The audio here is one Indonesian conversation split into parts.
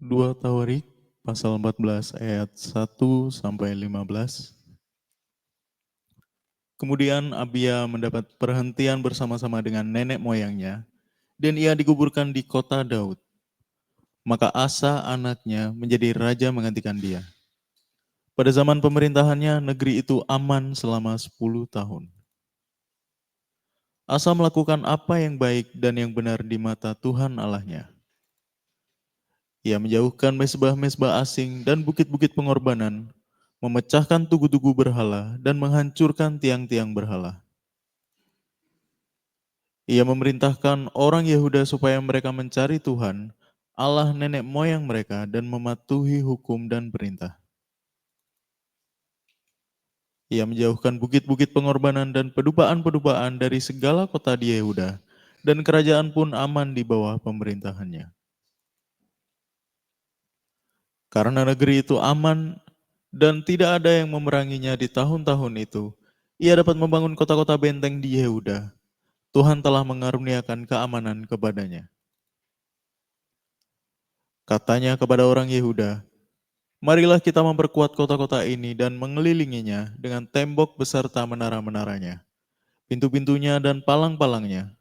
2 Tawarik pasal 14 ayat 1 sampai 15. Kemudian Abia mendapat perhentian bersama-sama dengan nenek moyangnya dan ia dikuburkan di kota Daud. Maka Asa anaknya menjadi raja menggantikan dia. Pada zaman pemerintahannya negeri itu aman selama 10 tahun. Asa melakukan apa yang baik dan yang benar di mata Tuhan Allahnya. Ia menjauhkan mezbah-mezbah asing dan bukit-bukit pengorbanan, memecahkan tugu-tugu berhala, dan menghancurkan tiang-tiang berhala. Ia memerintahkan orang Yehuda supaya mereka mencari Tuhan, Allah nenek moyang mereka, dan mematuhi hukum dan perintah. Ia menjauhkan bukit-bukit pengorbanan dan pedupaan-pedupaan dari segala kota di Yehuda, dan kerajaan pun aman di bawah pemerintahannya. Karena negeri itu aman dan tidak ada yang memeranginya di tahun-tahun itu, ia dapat membangun kota-kota benteng di Yehuda. Tuhan telah mengaruniakan keamanan kepadanya. Katanya kepada orang Yehuda, marilah kita memperkuat kota-kota ini dan mengelilinginya dengan tembok beserta menara-menaranya, pintu-pintunya dan palang-palangnya.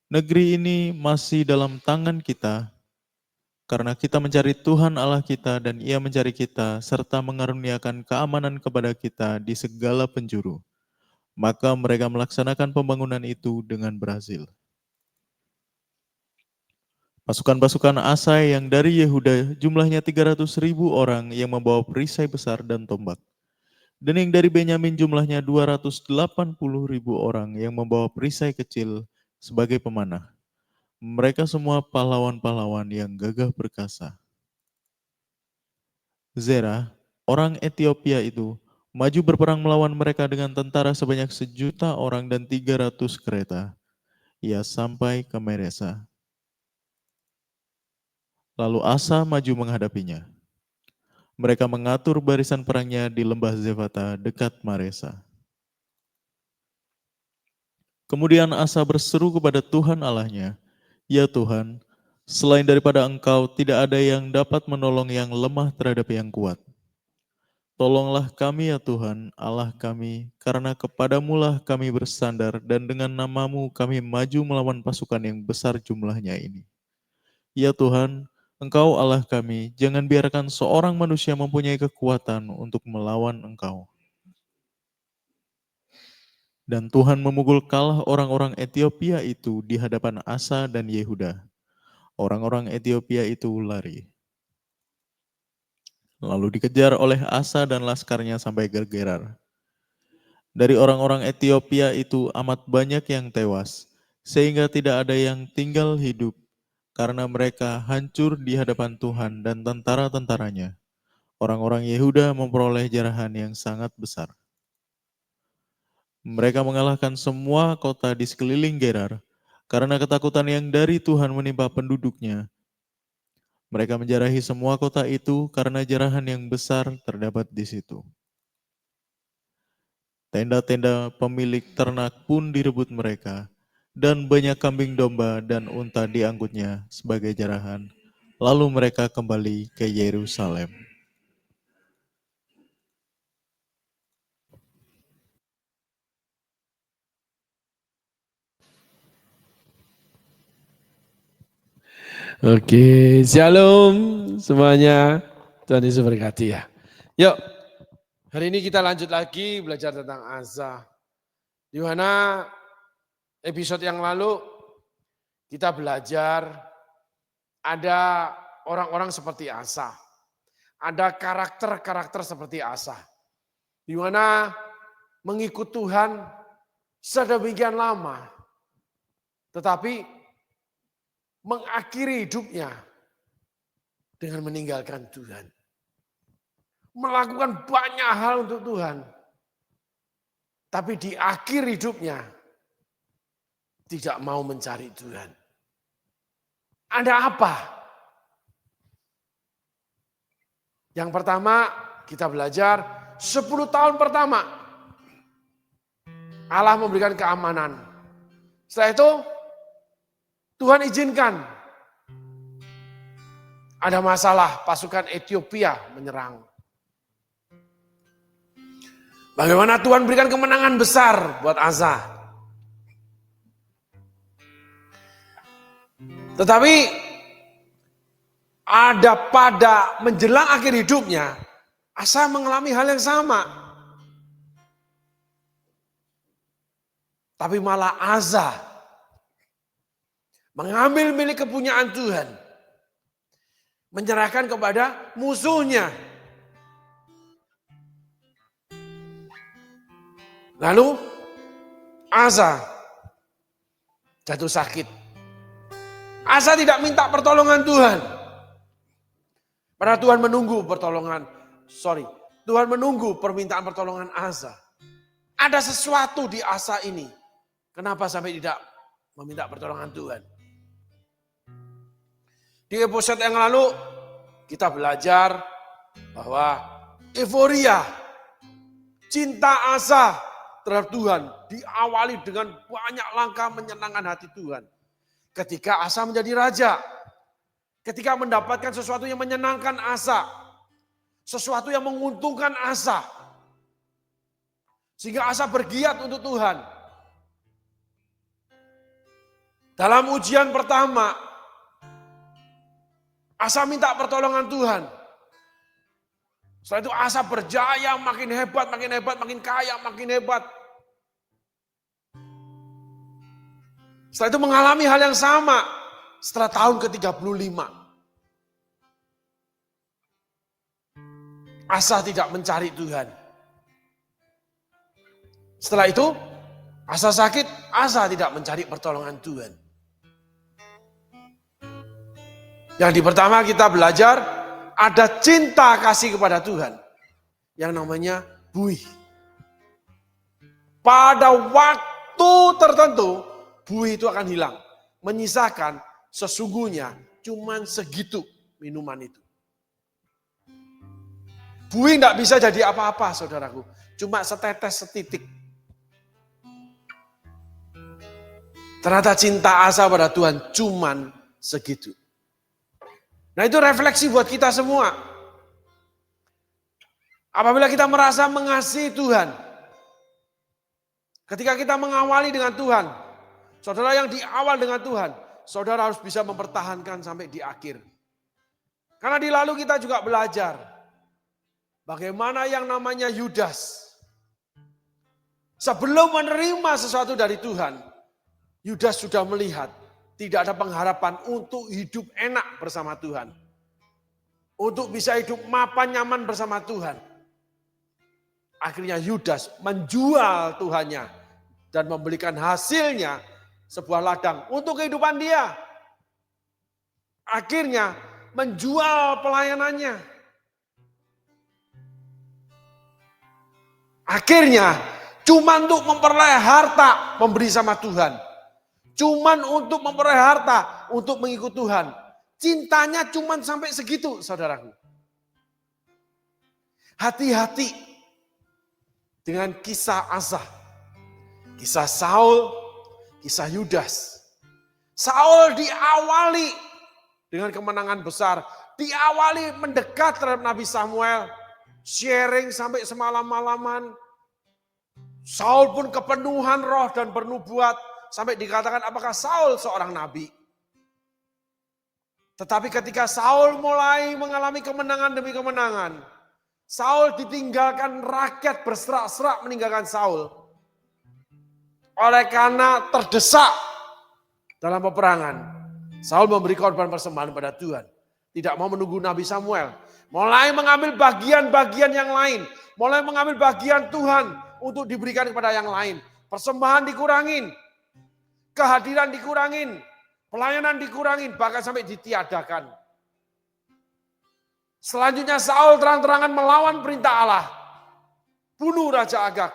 Negeri ini masih dalam tangan kita, karena kita mencari Tuhan Allah kita dan Ia mencari kita, serta mengaruniakan keamanan kepada kita di segala penjuru. Maka mereka melaksanakan pembangunan itu dengan berhasil. Pasukan-pasukan Asai yang dari Yehuda jumlahnya 300.000 orang yang membawa perisai besar dan tombak. Dan yang dari Benyamin jumlahnya 280.000 orang yang membawa perisai kecil sebagai pemanah. Mereka semua pahlawan-pahlawan yang gagah perkasa. Zerah, orang Ethiopia itu, maju berperang melawan mereka dengan tentara sebanyak 1.000.000 orang dan 300 kereta. Ia sampai ke Meresa. Lalu Asa maju menghadapinya. Mereka mengatur barisan perangnya di lembah Zefata dekat Maresa. Kemudian Asa berseru kepada Tuhan Allahnya, "Ya Tuhan, selain daripada Engkau tidak ada yang dapat menolong yang lemah terhadap yang kuat. Tolonglah kami ya Tuhan, Allah kami, karena kepadamulah kami bersandar dan dengan namamu kami maju melawan pasukan yang besar jumlahnya ini. Ya Tuhan, Engkau Allah kami, jangan biarkan seorang manusia mempunyai kekuatan untuk melawan Engkau." Dan Tuhan memukul kalah orang-orang Ethiopia itu di hadapan Asa dan Yehuda. Orang-orang Ethiopia itu lari. Lalu dikejar oleh Asa dan laskarnya sampai ke Gerar. Dari orang-orang Ethiopia itu amat banyak yang tewas, sehingga tidak ada yang tinggal hidup, karena mereka hancur di hadapan Tuhan dan tentara-tentaranya. Orang-orang Yehuda memperoleh jarahan yang sangat besar. Mereka mengalahkan semua kota di sekeliling Gerar, karena ketakutan yang dari Tuhan menimpa penduduknya. Mereka menjarahi semua kota itu karena jarahan yang besar terdapat di situ. Tenda-tenda pemilik ternak pun direbut mereka, dan banyak kambing domba dan unta diangkutnya sebagai jarahan. Lalu mereka kembali ke Yerusalem. Oke, shalom semuanya. Tuhan Yesus berkati ya. Yuk, hari ini kita lanjut lagi belajar tentang Asa. Di mana episode yang lalu kita belajar ada orang-orang seperti Asa. Ada karakter-karakter seperti Asa. Di mana mengikut Tuhan sedemikian lama. Tetapi mengakhiri hidupnya dengan meninggalkan Tuhan. Melakukan banyak hal untuk Tuhan. Tapi di akhir hidupnya tidak mau mencari Tuhan. Ada apa? Yang pertama kita belajar 10 tahun pertama Allah memberikan keamanan. Setelah itu Tuhan izinkan Ada masalah, pasukan Ethiopia menyerang. Bagaimana Tuhan berikan kemenangan besar buat Asa. Tetapi ada pada menjelang akhir hidupnya, Asa mengalami hal yang sama. Tapi malah Asa mengambil milik kepunyaan Tuhan, menyerahkan kepada musuhnya. Lalu Asa jatuh sakit. Asa tidak minta pertolongan Tuhan. Padahal Tuhan menunggu Tuhan menunggu permintaan pertolongan Asa. Ada sesuatu di Asa ini. Kenapa sampai tidak meminta pertolongan Tuhan? Di episode yang lalu kita belajar bahwa euforia cinta Asa terhadap Tuhan diawali dengan banyak langkah menyenangkan hati Tuhan. Ketika Asa menjadi raja, ketika mendapatkan sesuatu yang menyenangkan Asa, sesuatu yang menguntungkan Asa, sehingga Asa bergiat untuk Tuhan. Dalam ujian pertama, Asa minta pertolongan Tuhan. Setelah itu Asa berjaya, makin hebat, makin kaya, makin hebat. Setelah itu mengalami hal yang sama setelah tahun ke-35. Asa tidak mencari Tuhan. Setelah itu Asa sakit, Asa tidak mencari pertolongan Tuhan. Yang di pertama kita belajar ada cinta kasih kepada Tuhan yang namanya buih. Pada waktu tertentu buih itu akan hilang. Menyisakan sesungguhnya cuman segitu minuman itu. Buih tidak bisa jadi apa-apa saudaraku. Cuma setetes setitik. Ternyata cinta Asa pada Tuhan cuman segitu. Nah itu refleksi buat kita semua. Apabila kita merasa mengasihi Tuhan. Ketika kita mengawali dengan Tuhan. Saudara yang di awal dengan Tuhan, saudara harus bisa mempertahankan sampai di akhir. Karena di lalu kita juga belajar bagaimana yang namanya Yudas. Sebelum menerima sesuatu dari Tuhan, Yudas sudah melihat tidak ada pengharapan untuk hidup enak bersama Tuhan. Untuk bisa hidup mapan nyaman bersama Tuhan. Akhirnya Yudas menjual Tuhannya dan membelikan hasilnya sebuah ladang untuk kehidupan dia. Akhirnya menjual pelayanannya. Akhirnya cuma untuk memperoleh harta memberi sama Tuhan. Cuman untuk memperoleh harta untuk mengikut Tuhan. Cintanya cuman sampai segitu saudaraku. Hati-hati dengan kisah Asa. Kisah Saul. Kisah Yudas. Saul diawali dengan kemenangan besar. Diawali mendekat terhadap Nabi Samuel. Sharing sampai semalam-malaman. Saul pun kepenuhan roh dan bernubuat. Sampai dikatakan apakah Saul seorang nabi. Tetapi ketika Saul mulai mengalami kemenangan demi kemenangan. Saul ditinggalkan rakyat berserak-serak meninggalkan Saul. Oleh karena terdesak dalam peperangan, Saul memberi korban persembahan pada Tuhan. Tidak mau menunggu Nabi Samuel. Mulai mengambil bagian-bagian yang lain. Mulai mengambil bagian Tuhan untuk diberikan kepada yang lain. Persembahan dikurangin. Kehadiran dikurangin. Pelayanan dikurangin. Bahkan sampai ditiadakan. Selanjutnya Saul terang-terangan melawan perintah Allah. Bunuh Raja Agag.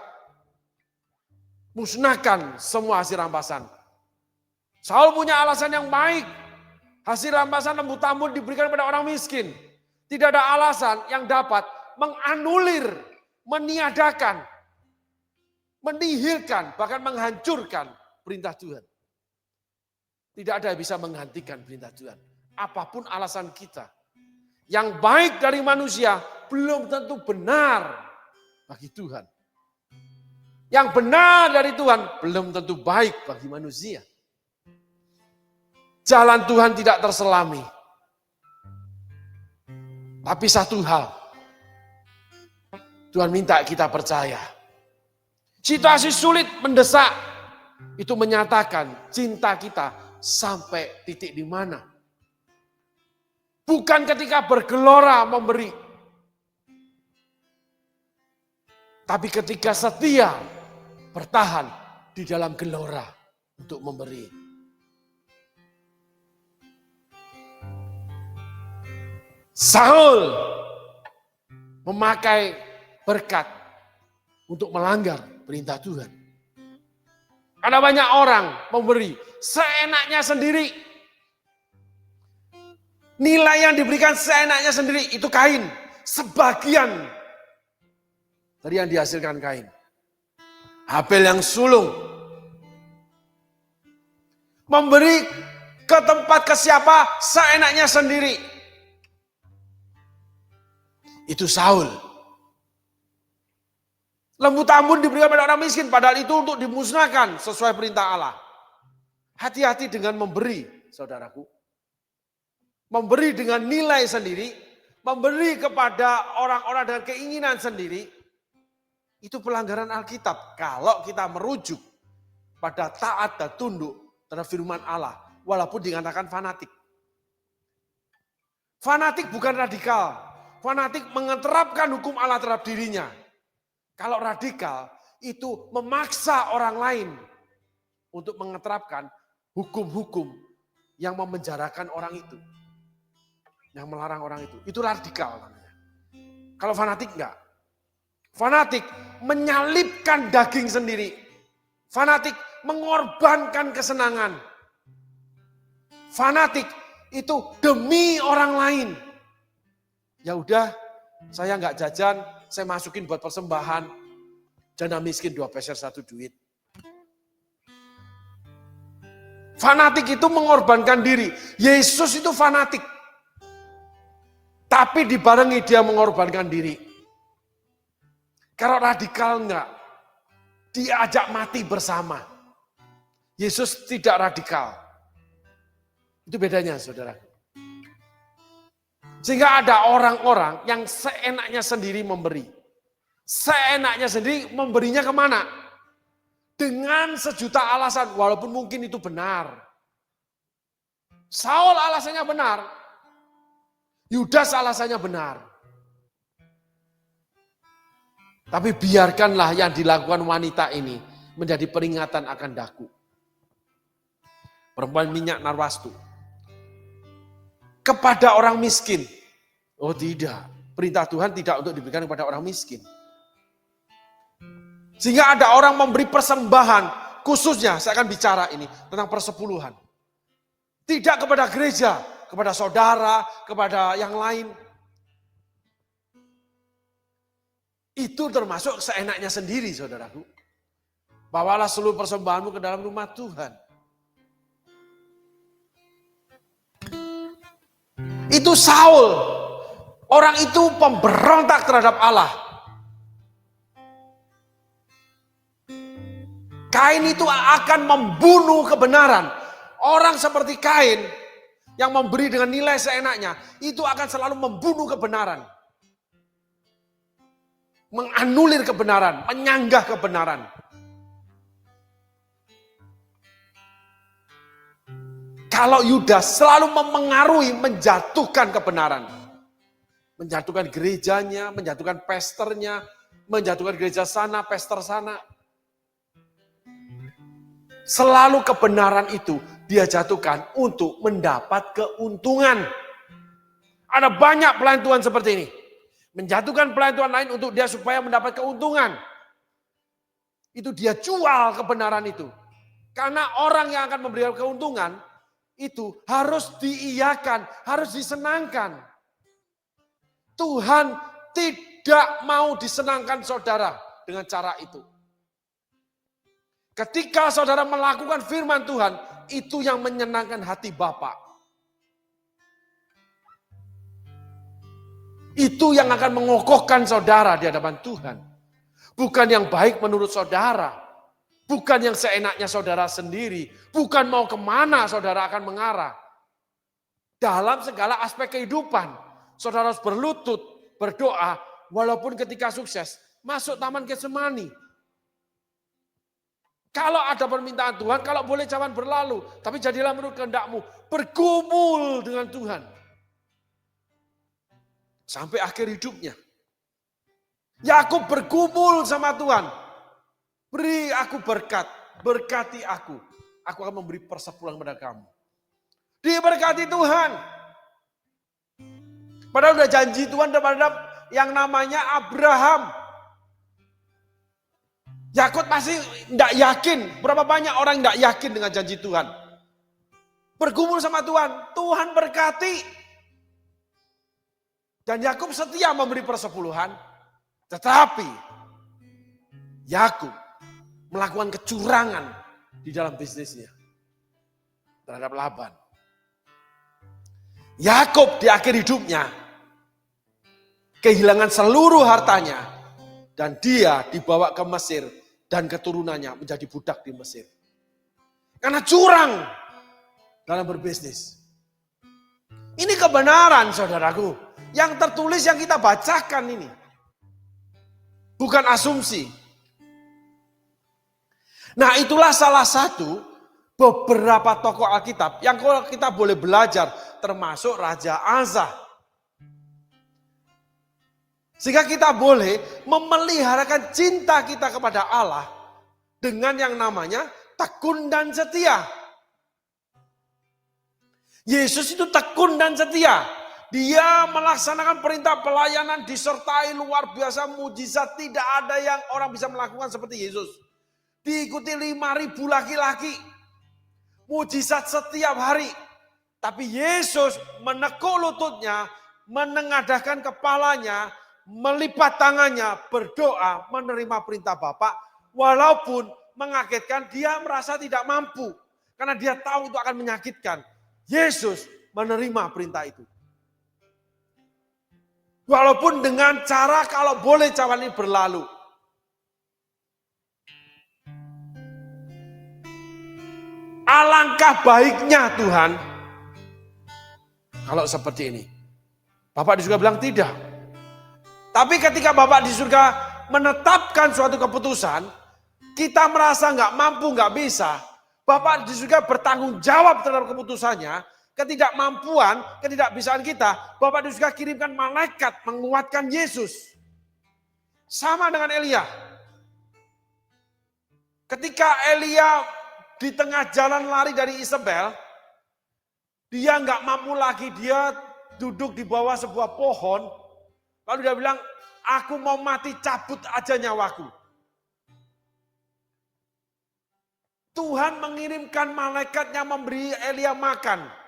Musnahkan semua hasil rampasan. Saul punya alasan yang baik. Hasil rampasan lembu tambun diberikan kepada orang miskin. Tidak ada alasan yang dapat menganulir, meniadakan, menihilkan, bahkan menghancurkan perintah Tuhan. Tidak ada yang bisa menggantikan perintah Tuhan. Apapun alasan kita. Yang baik dari manusia belum tentu benar bagi Tuhan. Yang benar dari Tuhan belum tentu baik bagi manusia. Jalan Tuhan tidak terselami. Tapi satu hal, Tuhan minta kita percaya. Situasi sulit mendesak, itu menyatakan cinta kita sampai titik di mana. Bukan ketika bergelora memberi. Tapi ketika setia bertahan di dalam gelora untuk memberi. Saul memakai berkat untuk melanggar perintah Tuhan. Ada banyak orang memberi seenaknya sendiri. Nilai yang diberikan seenaknya sendiri itu Kain. Sebagian dari yang dihasilkan Kain. Habel yang sulung. Memberi ke tempat ke siapa seenaknya sendiri. Itu Saul. Lembu tambun diberikan pada orang miskin, padahal itu untuk dimusnahkan sesuai perintah Allah. Hati-hati dengan memberi, saudaraku. Memberi dengan nilai sendiri, memberi kepada orang-orang dengan keinginan sendiri, itu pelanggaran Alkitab. Kalau kita merujuk pada taat dan tunduk terhadap firman Allah, walaupun dikatakan fanatik. Fanatik bukan radikal. Fanatik mengeterapkan hukum Allah terhadap dirinya. Kalau radikal itu memaksa orang lain untuk mengeterapkan hukum-hukum yang memenjarakan orang itu. Yang melarang orang itu. Itu radikal namanya. Kalau fanatik enggak. Fanatik menyalipkan daging sendiri. Fanatik mengorbankan kesenangan. Fanatik itu demi orang lain. Ya udah, saya nggak jajan, saya masukin buat persembahan. Janda miskin 2 peser 1 duit. Fanatik itu mengorbankan diri. Yesus itu fanatik. Tapi dibarengi dia mengorbankan diri. Kalau radikal enggak, diajak mati bersama. Yesus tidak radikal. Itu bedanya, saudara. Sehingga ada orang-orang yang seenaknya sendiri memberi. Seenaknya sendiri memberinya kemana? Dengan sejuta alasan, walaupun mungkin itu benar. Saul alasannya benar. Yudas alasannya benar. Tapi biarkanlah yang dilakukan wanita ini menjadi peringatan akan daku. Perempuan minyak narwastu. Kepada orang miskin. Oh tidak, perintah Tuhan tidak untuk diberikan kepada orang miskin. Sehingga ada orang memberi persembahan, khususnya saya akan bicara ini tentang persepuluhan. Tidak kepada gereja, kepada saudara, kepada yang lain. Itu termasuk seenaknya sendiri, saudaraku. Bawalah seluruh persembahanmu ke dalam rumah Tuhan. Itu Saul. Orang itu pemberontak terhadap Allah. Kain itu akan membunuh kebenaran. Orang seperti Kain yang memberi dengan nilai seenaknya, itu akan selalu membunuh kebenaran. Menganulir kebenaran, menyanggah kebenaran. Kalau Yudas selalu memengaruhi, menjatuhkan kebenaran. Menjatuhkan gerejanya, menjatuhkan pesternya, menjatuhkan gereja sana, pester sana. Selalu kebenaran itu dia jatuhkan untuk mendapat keuntungan. Ada banyak pelayan Tuhan seperti ini. Menjatuhkan pelayan Tuhan lain untuk dia supaya mendapat keuntungan. Itu dia jual kebenaran itu. Karena orang yang akan memberikan keuntungan, itu harus diiyakan, harus disenangkan. Tuhan tidak mau disenangkan saudara dengan cara itu. Ketika saudara melakukan firman Tuhan, itu yang menyenangkan hati Bapa. Itu yang akan mengokohkan saudara di hadapan Tuhan. Bukan yang baik menurut saudara. Bukan yang seenaknya saudara sendiri. Bukan mau kemana saudara akan mengarah. Dalam segala aspek kehidupan. Saudara harus berlutut, berdoa. Walaupun ketika sukses, masuk Taman Getsemani. Kalau ada permintaan Tuhan, kalau boleh jangan berlalu. Tapi jadilah menurut kehendakmu. Bergumul dengan Tuhan. Sampai akhir hidupnya. Yakub bergumul sama Tuhan. Beri aku berkat, berkati aku. Aku akan memberi persepuluhan kepada kamu. Diberkati Tuhan. Padahal udah janji Tuhan terhadap yang namanya Abraham. Yakub masih tidak yakin. Berapa banyak orang tidak yakin dengan janji Tuhan. Bergumul sama Tuhan. Tuhan berkati. Dan Yakub setia memberi persepuluhan. Tetapi Yakub melakukan kecurangan di dalam bisnisnya terhadap Laban. Yakub di akhir hidupnya kehilangan seluruh hartanya dan dia dibawa ke Mesir dan keturunannya menjadi budak di Mesir. Karena curang dalam berbisnis. Ini kebenaran saudaraku. Yang tertulis yang kita bacakan ini. Bukan asumsi. Nah itulah salah satu beberapa tokoh Alkitab yang kita boleh belajar. Termasuk Raja Asa. Sehingga kita boleh memeliharakan cinta kita kepada Allah. Dengan yang namanya tekun dan setia. Yesus itu tekun dan setia. Dia melaksanakan perintah pelayanan disertai luar biasa mujizat. Tidak ada yang orang bisa melakukan seperti Yesus. Diikuti 5.000 laki-laki. Mujizat setiap hari. Tapi Yesus menekuk lututnya, menengadahkan kepalanya, melipat tangannya, berdoa, menerima perintah Bapa. Walaupun mengagetkan, dia merasa tidak mampu. Karena dia tahu itu akan menyakitkan. Yesus menerima perintah itu. Walaupun dengan cara kalau boleh cawan ini berlalu. Alangkah baiknya Tuhan kalau seperti ini. Bapak di surga bilang tidak. Tapi ketika Bapak di surga menetapkan suatu keputusan, kita merasa nggak mampu, nggak bisa. Bapak di surga bertanggung jawab terhadap keputusannya. Ketidakmampuan, ketidakbisaan kita, Bapak di surga kirimkan malaikat menguatkan Yesus. Sama dengan Elia. Ketika Elia di tengah jalan lari dari Isabel, dia nggak mampu lagi, dia duduk di bawah sebuah pohon, lalu dia bilang, aku mau mati, cabut aja nyawaku. Tuhan mengirimkan malaikatnya memberi Elia makan.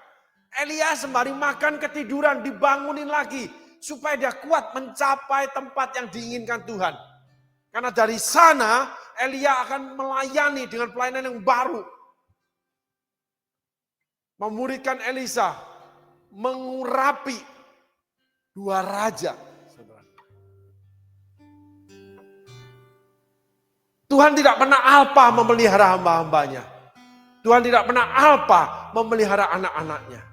Elia sembari makan ketiduran, dibangunin lagi. Supaya dia kuat mencapai tempat yang diinginkan Tuhan. Karena dari sana Elia akan melayani dengan pelayanan yang baru. Memuridkan Elisa. Mengurapi 2 raja. Tuhan tidak pernah alpa memelihara hamba-hambanya. Tuhan tidak pernah alpa memelihara anak-anaknya.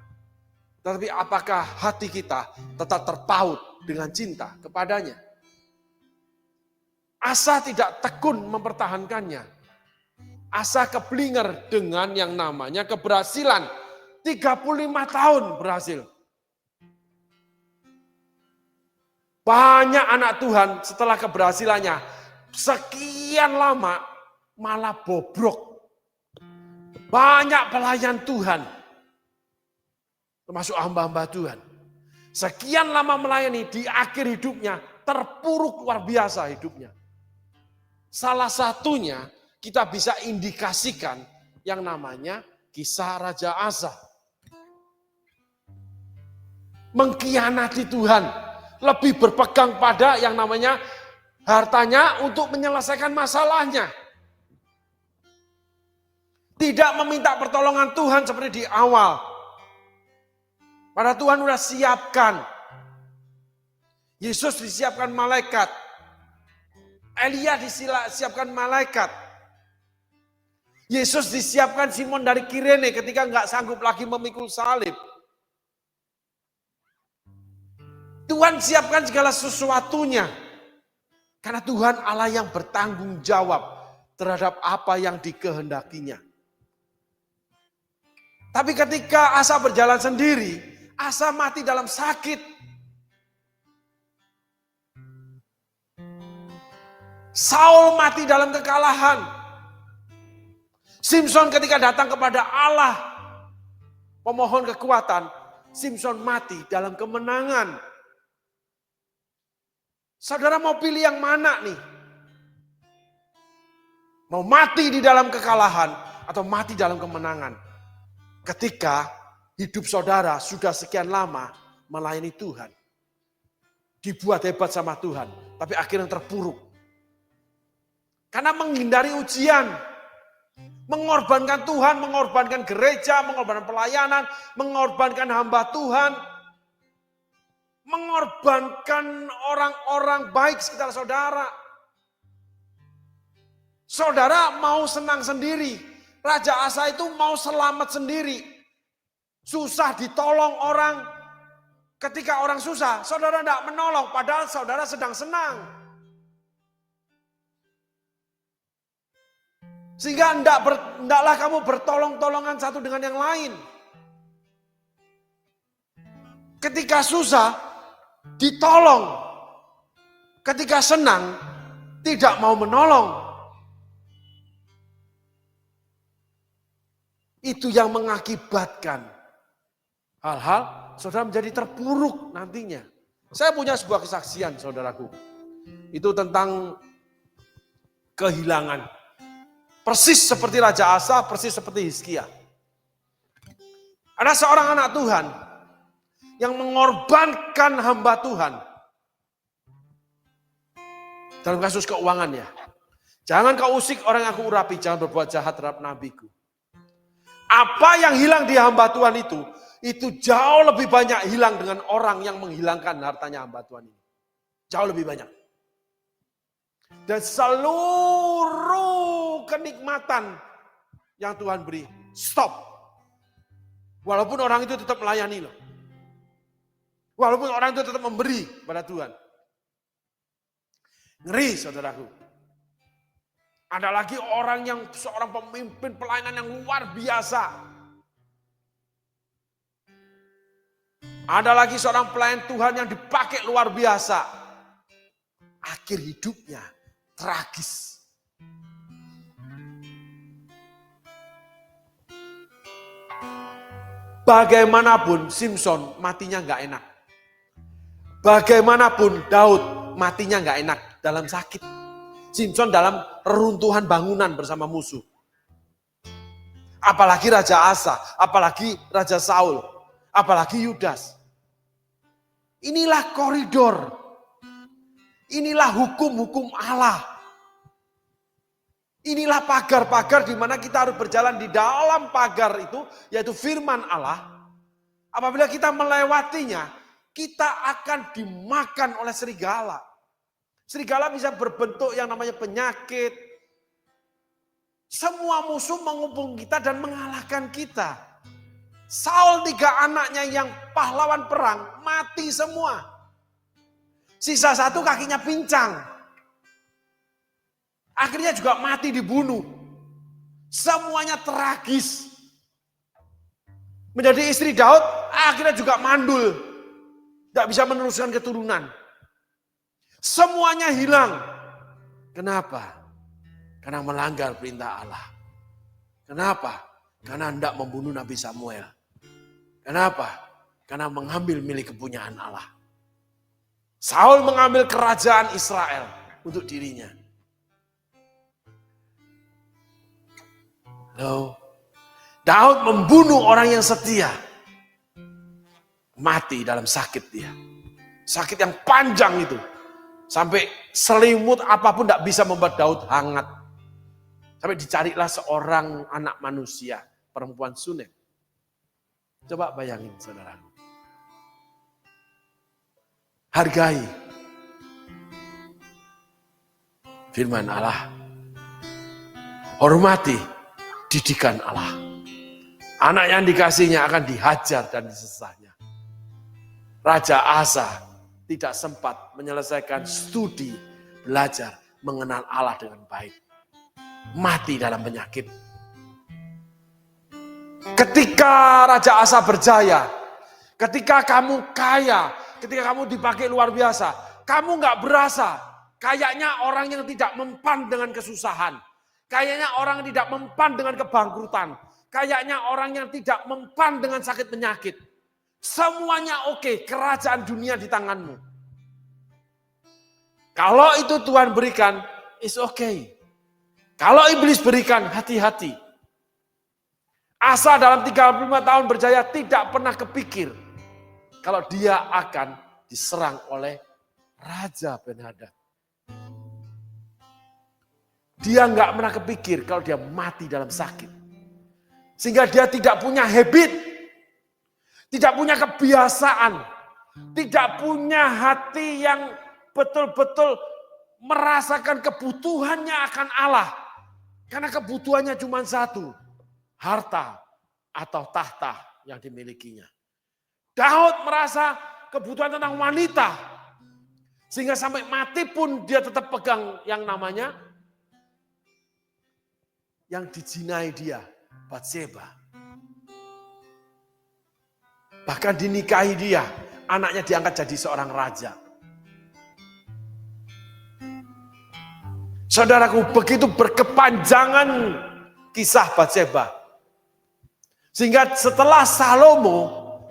Tetapi apakah hati kita tetap terpaut dengan cinta kepadanya? Asa tidak tekun mempertahankannya. Asa keblinger dengan yang namanya keberhasilan. 35 tahun berhasil. Banyak anak Tuhan setelah keberhasilannya sekian lama malah bobrok. Banyak pelayan Tuhan, termasuk hamba-hamba Tuhan. Sekian lama melayani, di akhir hidupnya terpuruk luar biasa hidupnya. Salah satunya kita bisa indikasikan yang namanya kisah Raja Asa. Mengkhianati Tuhan, lebih berpegang pada yang namanya hartanya untuk menyelesaikan masalahnya. Tidak meminta pertolongan Tuhan seperti di awal. Padahal Tuhan sudah siapkan. Yesus disiapkan malaikat. Elia disiapkan malaikat. Yesus disiapkan Simon dari Kirene ketika nggak sanggup lagi memikul salib. Tuhan siapkan segala sesuatunya. Karena Tuhan Allah yang bertanggung jawab terhadap apa yang dikehendakinya. Tapi ketika Asa berjalan sendiri, Asa mati dalam sakit. Saul mati dalam kekalahan. Simson ketika datang kepada Allah, pemohon kekuatan, Simson mati dalam kemenangan. Saudara mau pilih yang mana nih? Mau mati di dalam kekalahan atau mati dalam kemenangan? Ketika hidup saudara sudah sekian lama melayani Tuhan. Dibuat hebat sama Tuhan, tapi akhirnya terpuruk. Karena menghindari ujian. Mengorbankan Tuhan, mengorbankan gereja, mengorbankan pelayanan, mengorbankan hamba Tuhan. Mengorbankan orang-orang baik sekitar saudara. Saudara mau senang sendiri. Raja Asa itu mau selamat sendiri. Susah ditolong orang. Ketika orang susah, saudara tidak menolong. Padahal saudara sedang senang. Sehingga hendaklah kamu bertolong-tolongan satu dengan yang lain. Ketika susah, ditolong. Ketika senang, tidak mau menolong. Itu yang mengakibatkan hal-hal saudara menjadi terpuruk nantinya. Saya punya sebuah kesaksian saudaraku. Itu tentang kehilangan. Persis seperti Raja Asa, persis seperti Hizkia. Ada seorang anak Tuhan yang mengorbankan hamba Tuhan. Dalam kasus keuangan ya. Jangan kau usik orang yang aku urapi, jangan berbuat jahat terhadap nabiku. Apa yang hilang di hamba Tuhan itu jauh lebih banyak hilang dengan orang yang menghilangkan hartanya hamba Tuhan ini. Jauh lebih banyak. Dan seluruh kenikmatan yang Tuhan beri, stop. Walaupun orang itu tetap melayani loh. Walaupun orang itu tetap memberi pada Tuhan. Ngeri saudaraku. Ada lagi orang yang seorang pemimpin pelayanan yang luar biasa. Ada lagi seorang pelayan Tuhan yang dipakai luar biasa. Akhir hidupnya tragis. Bagaimanapun Simson matinya nggak enak. Bagaimanapun Daud matinya nggak enak dalam sakit. Simson dalam reruntuhan bangunan bersama musuh. Apalagi Raja Asa, apalagi Raja Saul, apalagi Yudas. Inilah koridor. Inilah hukum-hukum Allah. Inilah pagar-pagar di mana kita harus berjalan di dalam pagar itu, yaitu firman Allah. Apabila kita melewatinya, kita akan dimakan oleh serigala. Serigala bisa berbentuk yang namanya penyakit. Semua musuh menghubung kita dan mengalahkan kita. Saul 3 anaknya yang pahlawan perang mati semua. Sisa 1 kakinya pincang. Akhirnya juga mati dibunuh. Semuanya tragis. Menjadi istri Daud akhirnya juga mandul. Tidak bisa meneruskan keturunan. Semuanya hilang. Kenapa? Karena melanggar perintah Allah. Kenapa? Karena hendak membunuh Nabi Samuel. Kenapa? Karena mengambil milik kepunyaan Allah. Saul mengambil kerajaan Israel untuk dirinya. Loh, Daud membunuh orang yang setia. Mati dalam sakit dia. Sakit yang panjang itu. Sampai selimut apapun tidak bisa membuat Daud hangat. Sampai dicarilah seorang anak manusia, perempuan Sunem. Coba bayangin saudara. Hargai firman Allah. Hormati didikan Allah. Anak yang dikasihnya akan dihajar dan disesahnya. Raja Asa tidak sempat menyelesaikan studi belajar mengenal Allah dengan baik. Mati dalam penyakit. Ketika Raja Asa berjaya, ketika kamu kaya, ketika kamu dipakai luar biasa, kamu nggak berasa. Kayaknya orang yang tidak mempan dengan kesusahan. Kayaknya orang yang tidak mempan dengan kebangkrutan. Kayaknya orang yang tidak mempan dengan sakit penyakit. Semuanya oke, kerajaan dunia di tanganmu. Kalau itu Tuhan berikan, it's okay. Kalau iblis berikan, hati-hati. Asa dalam 35 tahun berjaya tidak pernah kepikir kalau dia akan diserang oleh Raja Ben-Hadad. Dia nggak pernah kepikir kalau dia mati dalam sakit. Sehingga dia tidak punya habit, tidak punya kebiasaan, tidak punya hati yang betul-betul merasakan kebutuhannya akan Allah. Karena kebutuhannya cuma satu, harta atau tahta yang dimilikinya. Daud merasa kebutuhan tentang wanita. Sehingga sampai mati pun dia tetap pegang yang namanya, yang dijinai dia, Batseba. Bahkan dinikahi dia, anaknya diangkat jadi seorang raja. Saudaraku, begitu berkepanjangan kisah Batseba. Sehingga setelah Salomo,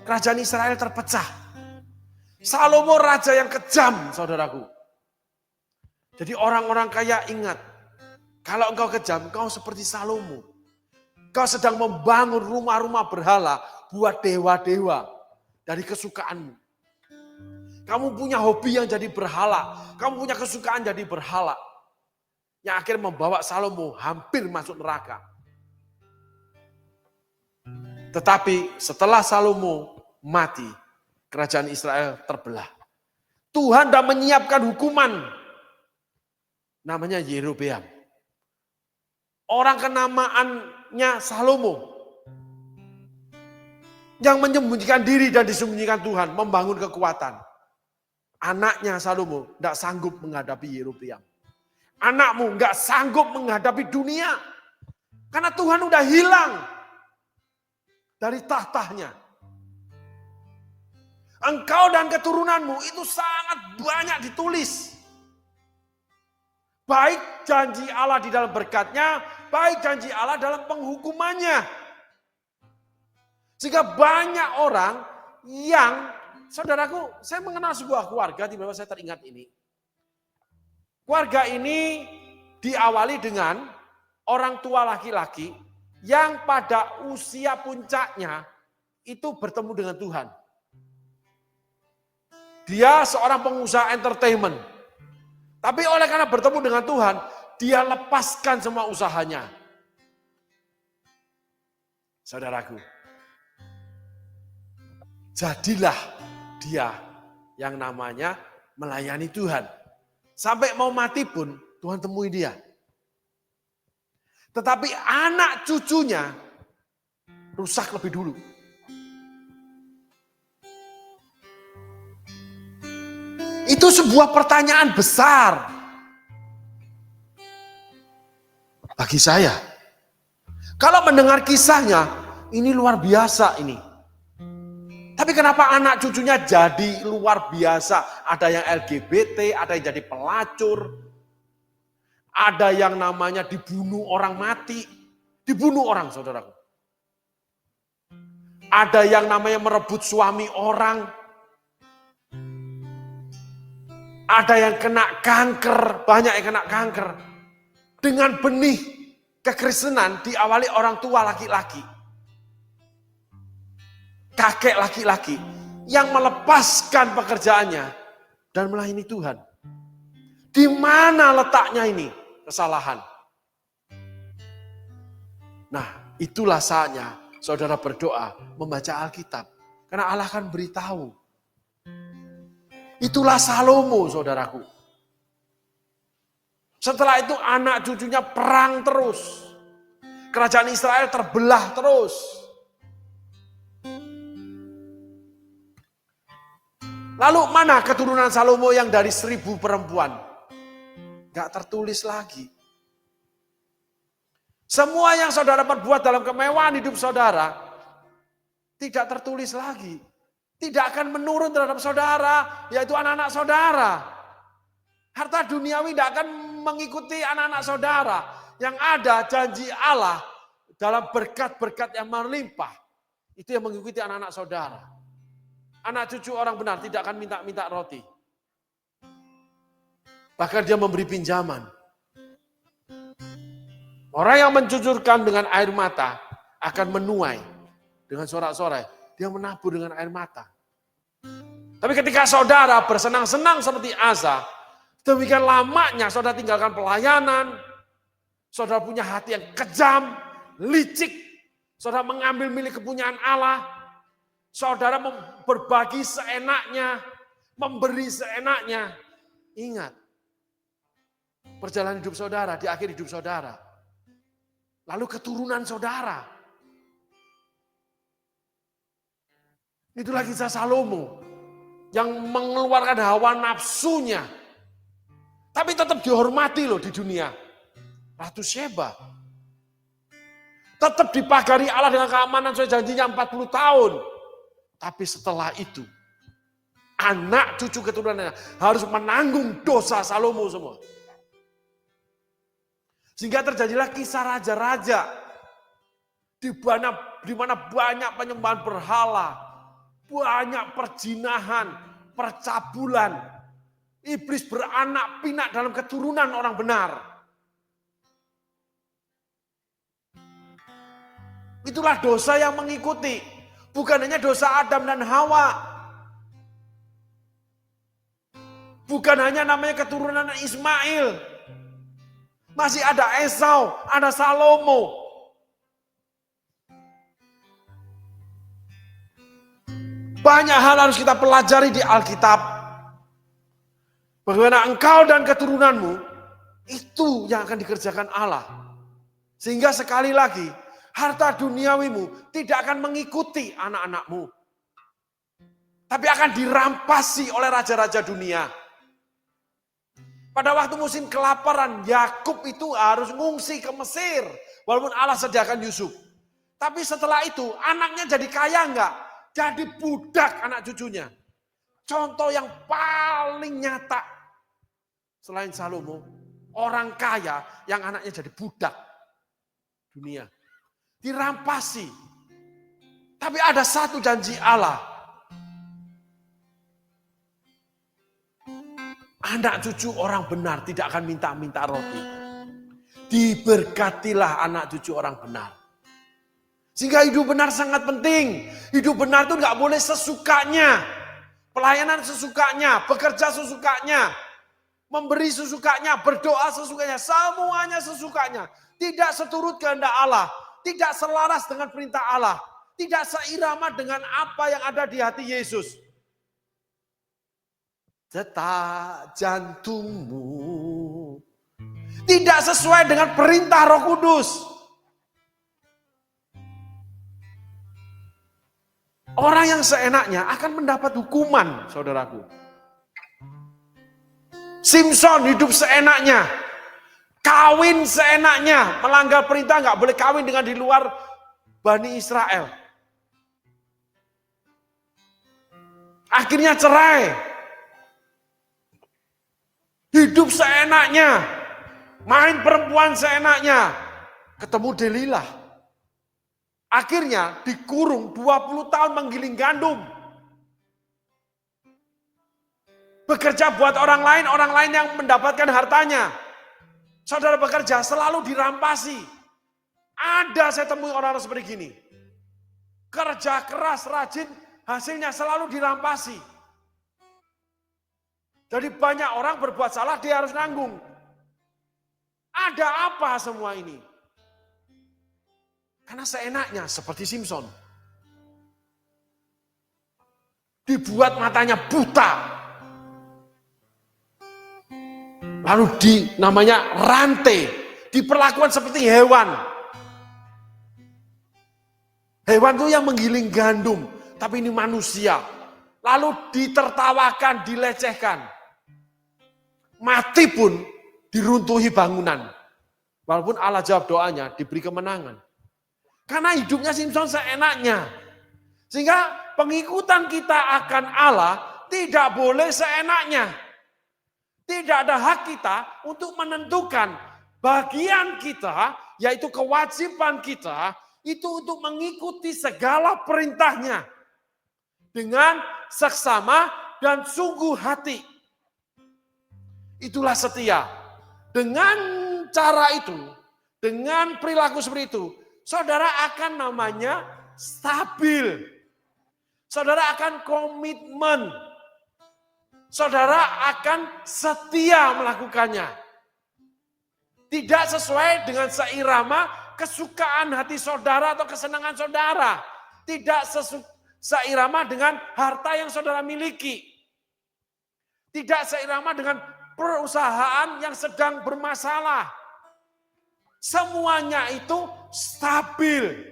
kerajaan Israel terpecah. Salomo raja yang kejam, saudaraku. Jadi orang-orang kaya ingat, kalau engkau kejam, engkau seperti Salomo. Kau sedang membangun rumah-rumah berhala buat dewa-dewa dari kesukaanmu. Kamu punya hobi yang jadi berhala. Kamu punya kesukaan jadi berhala. Yang akhirnya membawa Salomo hampir masuk neraka. Tetapi setelah Salomo mati, kerajaan Israel terbelah. Tuhan sudah menyiapkan hukuman. Namanya Yerobeam. Orang kenamaannya Salomo. Yang menyembunyikan diri dan disembunyikan Tuhan. Membangun kekuatan. Anaknya Salomo tidak sanggup menghadapi Yerobeam. Anakmu nggak sanggup menghadapi dunia. Karena Tuhan udah hilang dari tahtanya. Engkau dan keturunanmu itu sangat banyak ditulis. Baik janji Allah di dalam berkatnya, baik janji Allah dalam penghukumannya. Sehingga banyak orang yang, saudaraku, saya mengenal sebuah keluarga, tiba-tiba saya teringat ini. Keluarga ini diawali dengan orang tua laki-laki yang pada usia puncaknya itu bertemu dengan Tuhan. Dia seorang pengusaha entertainment. Tapi oleh karena bertemu dengan Tuhan, dia lepaskan semua usahanya. Saudaraku, jadilah dia yang namanya melayani Tuhan. Sampai mau mati pun Tuhan temui dia. Tetapi anak cucunya rusak lebih dulu. Itu sebuah pertanyaan besar bagi saya. Kalau mendengar kisahnya, ini luar biasa ini. Tapi kenapa anak cucunya jadi luar biasa? Ada yang LGBT, ada yang jadi pelacur. Ada yang namanya dibunuh orang mati. Dibunuh orang, saudaraku. Ada yang namanya merebut suami orang. Ada yang kena kanker, banyak yang kena kanker. Dengan benih kekristenan diawali orang tua laki-laki. Kakek laki-laki yang melepaskan pekerjaannya dan melayani Tuhan. Di mana letaknya ini kesalahan? Nah, itulah saatnya saudara berdoa, membaca Alkitab. Karena Allah akan beritahu. Itulah Salomo, saudaraku. Setelah itu anak cucunya perang terus. Kerajaan Israel terbelah terus. Lalu mana keturunan Salomo yang dari 1000 perempuan? Gak tertulis lagi. Semua yang saudara perbuat dalam kemewahan hidup saudara, tidak tertulis lagi. Tidak akan menurun terhadap saudara, yaitu anak-anak saudara. Harta duniawi tidak akan mengikuti anak-anak saudara. Yang ada janji Allah dalam berkat-berkat yang melimpah. Itu yang mengikuti anak-anak saudara. Anak cucu orang benar tidak akan minta-minta roti. Bahkan dia memberi pinjaman. Orang yang mencucurkan dengan air mata akan menuai dengan sorak-sorai. Dia menabur dengan air mata. Tapi ketika saudara bersenang-senang seperti Asa, demikian lamanya saudara tinggalkan pelayanan, saudara punya hati yang kejam, licik, saudara mengambil milik kepunyaan Allah, saudara berbagi seenaknya, memberi seenaknya. Ingat, perjalanan hidup saudara, di akhir hidup saudara. Lalu keturunan saudara. Itulah kisah Salomo yang mengeluarkan hawa nafsunya. Tapi tetap dihormati loh di dunia. Ratu Sheba. Tetap dipagari Allah dengan keamanan sesuai janjinya 40 tahun. Tapi setelah itu, anak cucu keturunannya harus menanggung dosa Salomo semua. Sehingga terjadilah kisah raja-raja. Di mana banyak penyembahan berhala. Banyak perjinahan, percabulan. Iblis beranak pinak dalam keturunan orang benar. Itulah dosa yang mengikuti. Bukan hanya dosa Adam dan Hawa. Bukan hanya namanya keturunan Ismail. Masih ada Esau, ada Salomo. Banyak hal harus kita pelajari di Alkitab. Bagaimana engkau dan keturunanmu, itu yang akan dikerjakan Allah. Sehingga sekali lagi, harta duniawimu tidak akan mengikuti anak-anakmu. Tapi akan dirampasi oleh raja-raja dunia. Pada waktu musim kelaparan, Yakub itu harus ngungsi ke Mesir. Walaupun Allah sediakan Yusuf. Tapi setelah itu, anaknya jadi kaya enggak? Jadi budak anak cucunya. Contoh yang paling nyata. Selain Salomo, orang kaya yang anaknya jadi budak dunia. Dirampasi. Tapi ada satu janji Allah. Anak cucu orang benar tidak akan minta-minta roti. Diberkatilah anak cucu orang benar. Sehingga hidup benar sangat penting. Hidup benar itu nggak boleh sesukanya. Pelayanan sesukanya, bekerja sesukanya, memberi sesukanya, berdoa sesukanya, semuanya sesukanya. Tidak seturut kehendak Allah, tidak selaras dengan perintah Allah, tidak seirama dengan apa yang ada di hati Yesus. Detak jantungmu tidak sesuai dengan perintah Roh Kudus. Orang yang seenaknya akan mendapat hukuman, saudaraku. Simson hidup seenaknya, kawin seenaknya, melanggar perintah nggak boleh kawin dengan di luar Bani Israel. Akhirnya cerai. Hidup seenaknya, main perempuan seenaknya, ketemu Delilah. Akhirnya dikurung 20 tahun menggiling gandum. Bekerja buat orang lain yang mendapatkan hartanya. Saudara bekerja selalu dirampasi. Ada saya temui orang-orang seperti gini. Kerja keras, rajin, hasilnya selalu dirampasi. Jadi banyak orang berbuat salah, dia harus nanggung. Ada apa semua ini? Karena seenaknya seperti Simson. Dibuat matanya buta. Lalu namanya rantai, diperlakukan seperti hewan. Hewan itu yang menggiling gandum, tapi ini manusia. Lalu ditertawakan, dilecehkan. Mati pun diruntuhi bangunan. Walaupun Allah jawab doanya, diberi kemenangan. Karena hidupnya Simpson seenaknya. Sehingga pengikutan kita akan Allah tidak boleh seenaknya. Tidak ada hak kita untuk menentukan bagian kita, yaitu kewajiban kita, itu untuk mengikuti segala perintahnya. Dengan seksama dan sungguh hati. Itulah setia. Dengan cara itu, dengan perilaku seperti itu, saudara akan namanya stabil. Saudara akan komitmen. Saudara akan setia melakukannya. Tidak sesuai dengan seirama kesukaan hati saudara atau kesenangan saudara. Tidak seirama dengan harta yang saudara miliki. Tidak seirama dengan perusahaan yang sedang bermasalah. Semuanya itu stabil.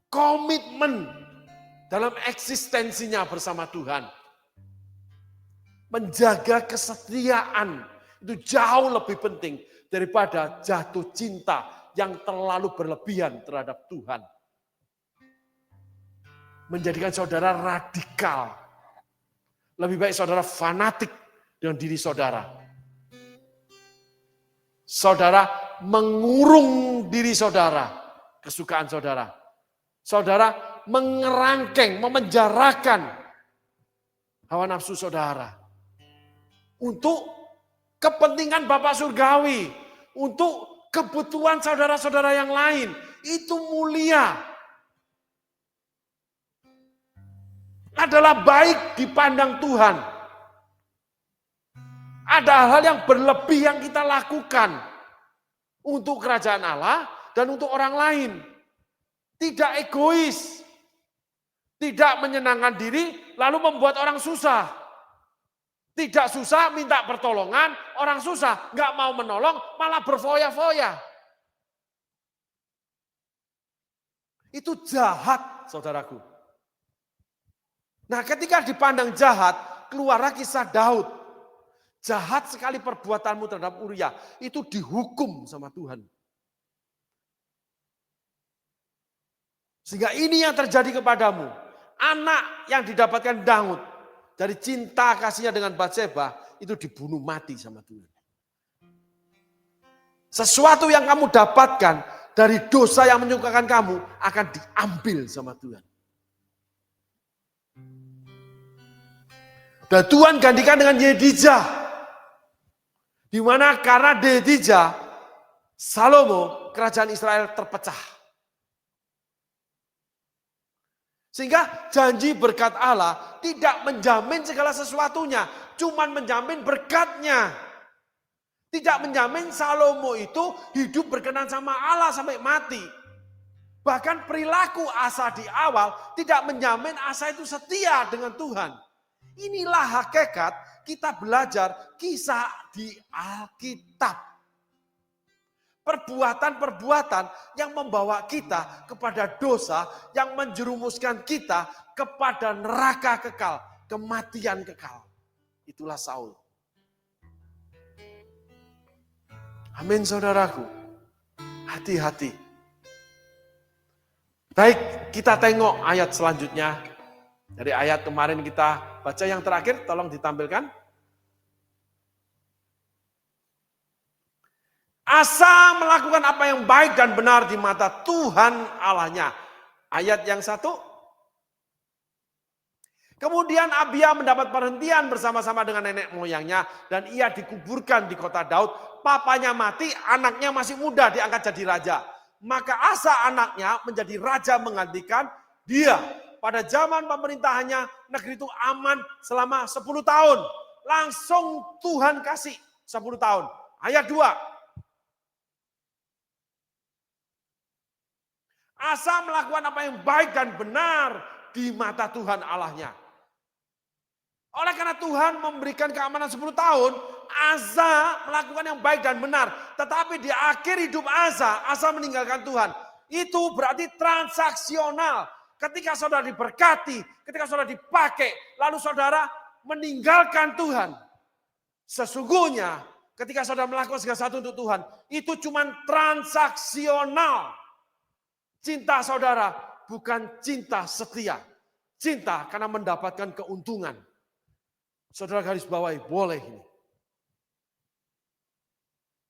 Komitmen dalam eksistensinya bersama Tuhan. Menjaga kesetiaan itu jauh lebih penting daripada jatuh cinta yang terlalu berlebihan terhadap Tuhan. Menjadikan saudara radikal. Lebih baik saudara fanatik dengan diri saudara. Saudara mengurung diri saudara, kesukaan saudara. Saudara mengerangkeng, memenjarakan hawa nafsu saudara. Untuk kepentingan Bapak Surgawi. Untuk kebutuhan saudara-saudara yang lain. Itu mulia. Adalah baik dipandang Tuhan. Ada hal-hal yang berlebih yang kita lakukan. Untuk kerajaan Allah dan untuk orang lain. Tidak egois. Tidak menyenangkan diri lalu membuat orang susah. Tidak susah minta pertolongan, orang susah nggak mau menolong malah berfoya-foya. Itu jahat, saudaraku. Nah, ketika dipandang jahat, keluarlah kisah Daud. Jahat sekali perbuatanmu terhadap Uria, itu dihukum sama Tuhan. Sehingga ini yang terjadi kepadamu. Anak yang didapatkan Daud dari cinta kasihnya dengan Batseba itu dibunuh mati sama Tuhan. Sesuatu yang kamu dapatkan dari dosa yang menyukakan kamu akan diambil sama Tuhan. Dan Tuhan gantikan dengan Yedijah. Di mana karena Yedijah, Salomo, kerajaan Israel terpecah. Sehingga janji berkat Allah tidak menjamin segala sesuatunya. Cuman menjamin berkatnya. Tidak menjamin Salomo itu hidup berkenan sama Allah sampai mati. Bahkan perilaku Asa di awal tidak menjamin Asa itu setia dengan Tuhan. Inilah hakikat kita belajar kisah di Alkitab. Perbuatan-perbuatan yang membawa kita kepada dosa, yang menjerumuskan kita kepada neraka kekal, kematian kekal. Itulah Saul. Amin saudaraku. Hati-hati. Baik, kita tengok ayat selanjutnya. Dari ayat kemarin kita baca yang terakhir, tolong ditampilkan. Asa melakukan apa yang baik dan benar di mata Tuhan Allahnya. Ayat yang 1. Kemudian Abia mendapat perhentian bersama-sama dengan nenek moyangnya. Dan ia dikuburkan di kota Daud. Papanya mati, anaknya masih muda diangkat jadi raja. Maka Asa anaknya menjadi raja menggantikan dia. Pada zaman pemerintahannya negeri itu aman selama 10 tahun. Langsung Tuhan kasih 10 tahun. Ayat 2. Asa melakukan apa yang baik dan benar di mata Tuhan Allahnya. Oleh karena Tuhan memberikan keamanan 10 tahun, Asa melakukan yang baik dan benar. Tetapi di akhir hidup Asa meninggalkan Tuhan. Itu berarti transaksional. Ketika saudara diberkati, ketika saudara dipakai, lalu saudara meninggalkan Tuhan. Sesungguhnya ketika saudara melakukan segala sesuatu untuk Tuhan, itu cuma transaksional. Cinta saudara bukan cinta setia. Cinta karena mendapatkan keuntungan. Saudara garis bawahi, boleh ini.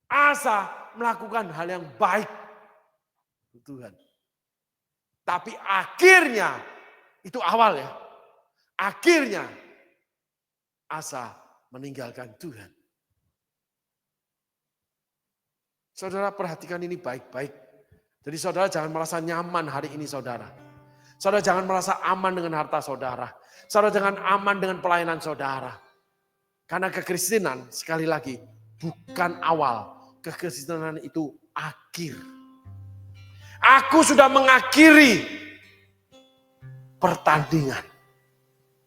Asa melakukan hal yang baik untuk Tuhan. Tapi akhirnya, itu awal ya. Akhirnya Asa meninggalkan Tuhan. Saudara perhatikan ini baik-baik. Jadi saudara jangan merasa nyaman hari ini saudara. Saudara jangan merasa aman dengan harta saudara. Saudara jangan aman dengan pelayanan saudara. Karena kekristenan sekali lagi bukan awal. Kekristenan itu akhir. Aku sudah mengakhiri pertandingan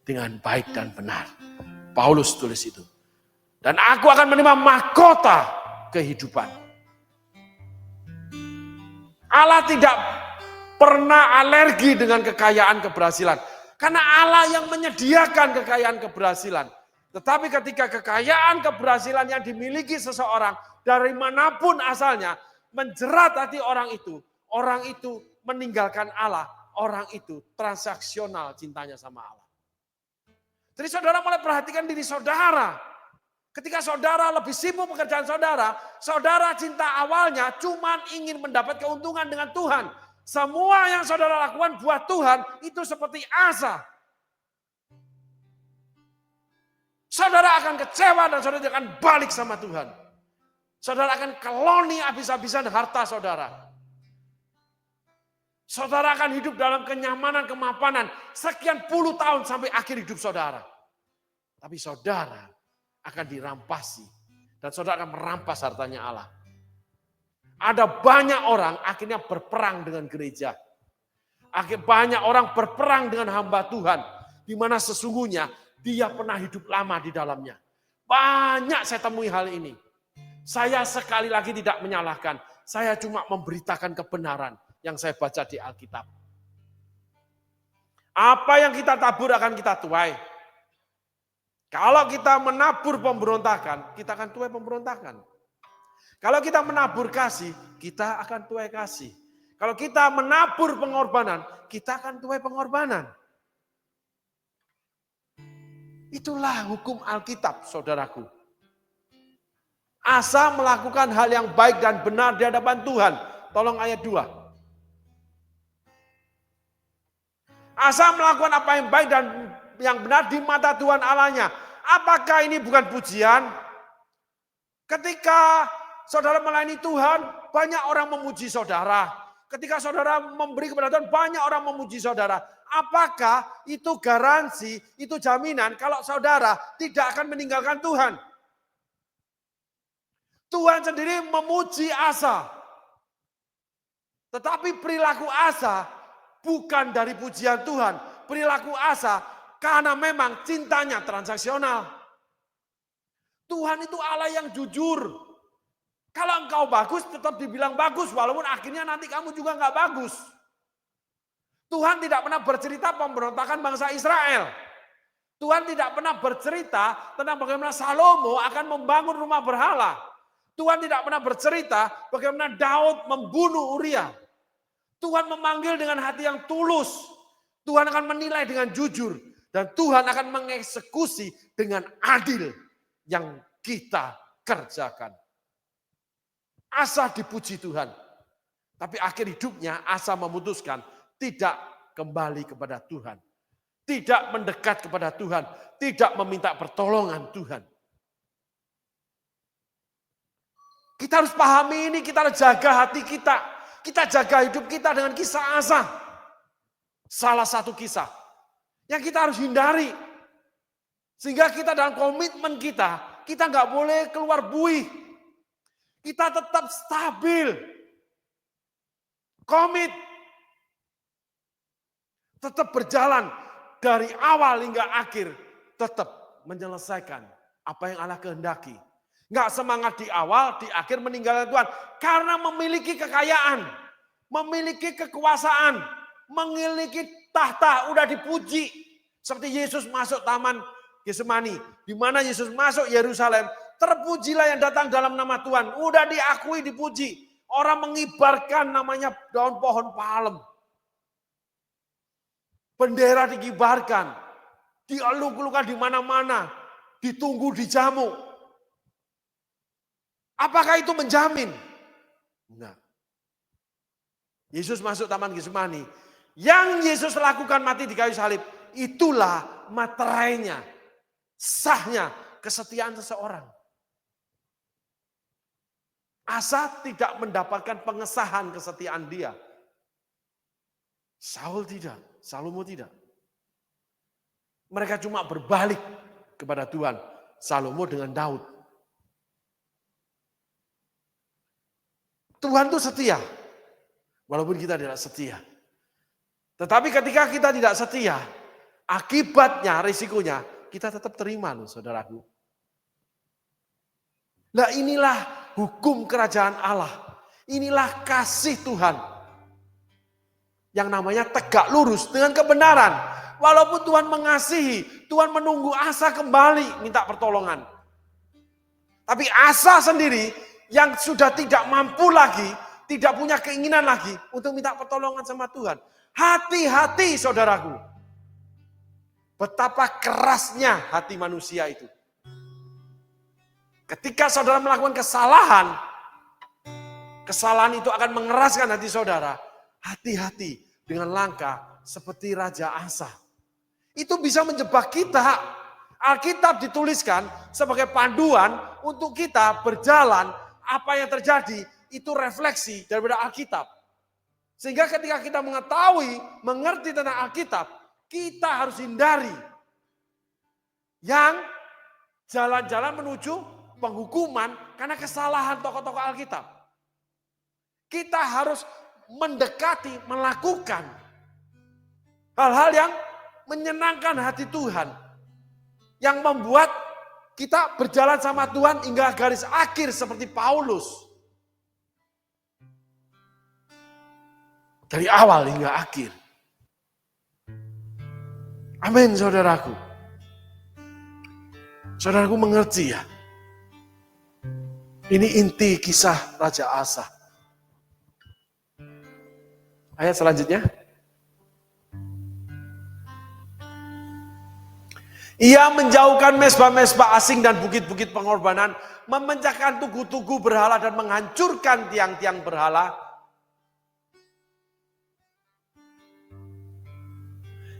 dengan baik dan benar. Paulus tulis itu. Dan aku akan menerima mahkota kehidupan. Allah tidak pernah alergi dengan kekayaan keberhasilan. Karena Allah yang menyediakan kekayaan keberhasilan. Tetapi ketika kekayaan keberhasilan yang dimiliki seseorang dari manapun asalnya menjerat hati orang itu meninggalkan Allah, orang itu transaksional cintanya sama Allah. Jadi saudara mulai perhatikan diri saudara. Ketika saudara lebih sibuk pekerjaan saudara, saudara cinta awalnya cuma ingin mendapat keuntungan dengan Tuhan. Semua yang saudara lakukan buat Tuhan itu seperti Asa. Saudara akan kecewa dan saudara akan balik sama Tuhan. Saudara akan keloni habis-habisan harta saudara. Saudara akan hidup dalam kenyamanan, kemapanan sekian puluh tahun sampai akhir hidup saudara. Tapi saudara akan dirampasi dan saudara akan merampas hartanya Allah. Ada banyak orang akhirnya berperang dengan gereja. Banyak orang berperang dengan hamba Tuhan. Di mana sesungguhnya dia pernah hidup lama di dalamnya. Banyak saya temui hal ini. Saya sekali lagi tidak menyalahkan. Saya cuma memberitakan kebenaran yang saya baca di Alkitab. Apa yang kita tabur akan kita tuai. Kalau kita menabur pemberontakan, kita akan tuai pemberontakan. Kalau kita menabur kasih, kita akan tuai kasih. Kalau kita menabur pengorbanan, kita akan tuai pengorbanan. Itulah hukum Alkitab, saudaraku. Asa melakukan hal yang baik dan benar di hadapan Tuhan. Tolong ayat 2. Asa melakukan apa yang baik dan yang benar di mata Tuhan Allahnya. Apakah ini bukan pujian? Ketika saudara melayani Tuhan, banyak orang memuji saudara. Ketika saudara memberi kepada Tuhan, banyak orang memuji saudara. Apakah itu garansi, itu jaminan kalau saudara tidak akan meninggalkan Tuhan? Tuhan sendiri memuji Asa. Tetapi perilaku Asa bukan dari pujian Tuhan. Perilaku Asa karena memang cintanya transaksional. Tuhan itu Allah yang jujur. Kalau engkau bagus tetap dibilang bagus. Walaupun akhirnya nanti kamu juga nggak bagus. Tuhan tidak pernah bercerita pemberontakan bangsa Israel. Tuhan tidak pernah bercerita tentang bagaimana Salomo akan membangun rumah berhala. Tuhan tidak pernah bercerita bagaimana Daud membunuh Uria. Tuhan memanggil dengan hati yang tulus. Tuhan akan menilai dengan jujur. Dan Tuhan akan mengeksekusi dengan adil yang kita kerjakan. Asa dipuji Tuhan. Tapi akhir hidupnya Asa memutuskan tidak kembali kepada Tuhan. Tidak mendekat kepada Tuhan. Tidak meminta pertolongan Tuhan. Kita harus pahami ini, kita harus jaga hati kita. Kita jaga hidup kita dengan kisah Asa. Salah satu kisah yang kita harus hindari. Sehingga kita dalam komitmen kita nggak boleh keluar buih. Kita tetap stabil. Komit. Tetap berjalan dari awal hingga akhir. Tetap menyelesaikan apa yang Allah kehendaki. Nggak semangat di awal, di akhir meninggalkan Tuhan. Karena memiliki kekayaan, memiliki kekuasaan, memiliki tahta, udah dipuji. Seperti Yesus masuk taman Getsemani, di mana Yesus masuk Yerusalem, terpujilah yang datang dalam nama Tuhan. Udah diakui, dipuji. Orang mengibarkan namanya daun pohon palem. Bendera dikibarkan, dieluk-elukan di mana-mana, ditunggu, dijamu. Apakah itu menjamin? Enggak. Yesus masuk taman Getsemani. Yang Yesus lakukan mati di kayu salib, itulah materainya, sahnya kesetiaan seseorang. Asa tidak mendapatkan pengesahan kesetiaan dia. Saul tidak, Salomo tidak. Mereka cuma berbalik kepada Tuhan. Salomo dengan Daud. Tuhan itu setia. Walaupun kita tidak setia. Tetapi ketika kita tidak setia, akibatnya, risikonya, kita tetap terima loh saudaraku. Nah inilah hukum kerajaan Allah. Inilah kasih Tuhan. Yang namanya tegak lurus dengan kebenaran. Walaupun Tuhan mengasihi, Tuhan menunggu Asa kembali minta pertolongan. Tapi Asa sendiri yang sudah tidak mampu lagi, tidak punya keinginan lagi untuk minta pertolongan sama Tuhan. Hati-hati saudaraku. Betapa kerasnya hati manusia itu. Ketika saudara melakukan kesalahan, kesalahan itu akan mengeraskan hati saudara. Hati-hati dengan langkah seperti Raja Asa. Itu bisa menjebak kita. Alkitab dituliskan sebagai panduan untuk kita berjalan. Apa yang terjadi itu refleksi daripada Alkitab. Sehingga ketika kita mengetahui, mengerti tentang Alkitab, kita harus hindari yang jalan-jalan menuju penghukuman karena kesalahan tokoh-tokoh Alkitab. Kita harus mendekati, melakukan hal-hal yang menyenangkan hati Tuhan. Yang membuat kita berjalan sama Tuhan hingga garis akhir seperti Paulus. Dari awal hingga akhir. Amin saudaraku. Saudaraku mengerti ya. Ini inti kisah Raja Asa. Ayat selanjutnya. Ia menjauhkan mesbah-mesbah asing dan bukit-bukit pengorbanan, memecahkan tugu-tugu berhala dan menghancurkan tiang-tiang berhala.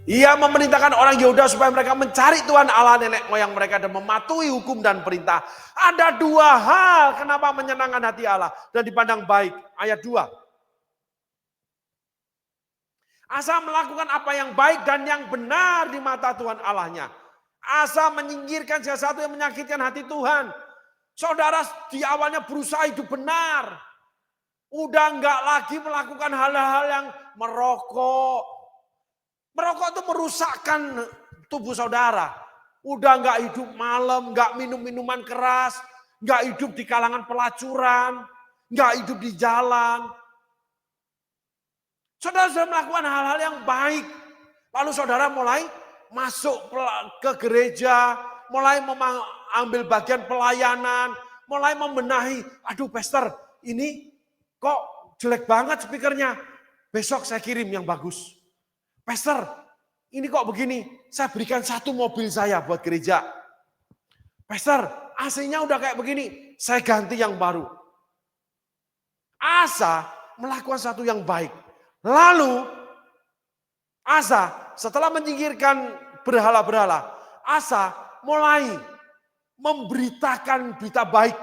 Ia memerintahkan orang Yehuda supaya mereka mencari Tuhan Allah nenek moyang mereka dan mematuhi hukum dan perintah. Ada dua hal kenapa menyenangkan hati Allah dan dipandang baik. Ayat 2. Asa melakukan apa yang baik dan yang benar di mata Tuhan Allahnya. Asa menyingkirkan sesuatu yang menyakitkan hati Tuhan. Saudara di awalnya berusaha hidup benar. Udah enggak lagi melakukan hal-hal yang merokok. Merokok itu merusakkan tubuh saudara. Udah enggak hidup malam, enggak minum minuman keras. Enggak hidup di kalangan pelacuran. Enggak hidup di jalan. Saudara sudah melakukan hal-hal yang baik. Lalu saudara mulai masuk ke gereja, mulai ambil bagian pelayanan, mulai membenahi, aduh pastor ini kok jelek banget speakernya, besok saya kirim yang bagus. Pastor ini kok begini, saya berikan satu mobil saya buat gereja. Pastor AC-nya udah kayak begini, saya ganti yang baru. Asa melakukan satu yang baik. Lalu Asa setelah menyingkirkan berhala-berhala, Asa mulai memberitakan berita baik.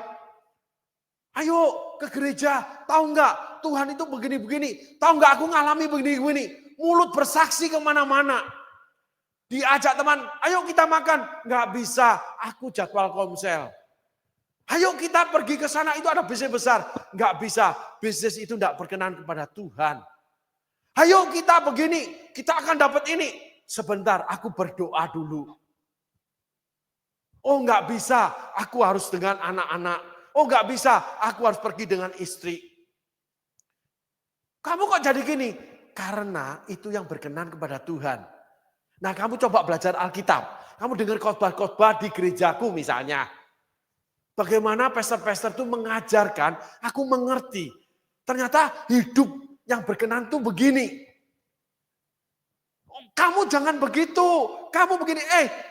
Ayo ke gereja, tahu enggak Tuhan itu begini-begini. Tahu enggak aku ngalami begini-begini. Mulut bersaksi kemana-mana. Diajak teman, ayo kita makan. Enggak bisa, aku jadwal komsel. Ayo kita pergi ke sana, itu ada bisnis besar. Enggak bisa, bisnis itu enggak berkenan kepada Tuhan. Ayo kita begini, kita akan dapat ini. Sebentar, aku berdoa dulu. Oh nggak bisa, aku harus dengan anak-anak. Oh nggak bisa, aku harus pergi dengan istri. Kamu kok jadi gini? Karena itu yang berkenan kepada Tuhan. Nah kamu coba belajar Alkitab. Kamu dengar khotbah-khotbah di gerejaku misalnya. Bagaimana pastor-pastor itu mengajarkan, aku mengerti. Ternyata hidup yang berkenan itu begini. Kamu jangan begitu. Kamu begini,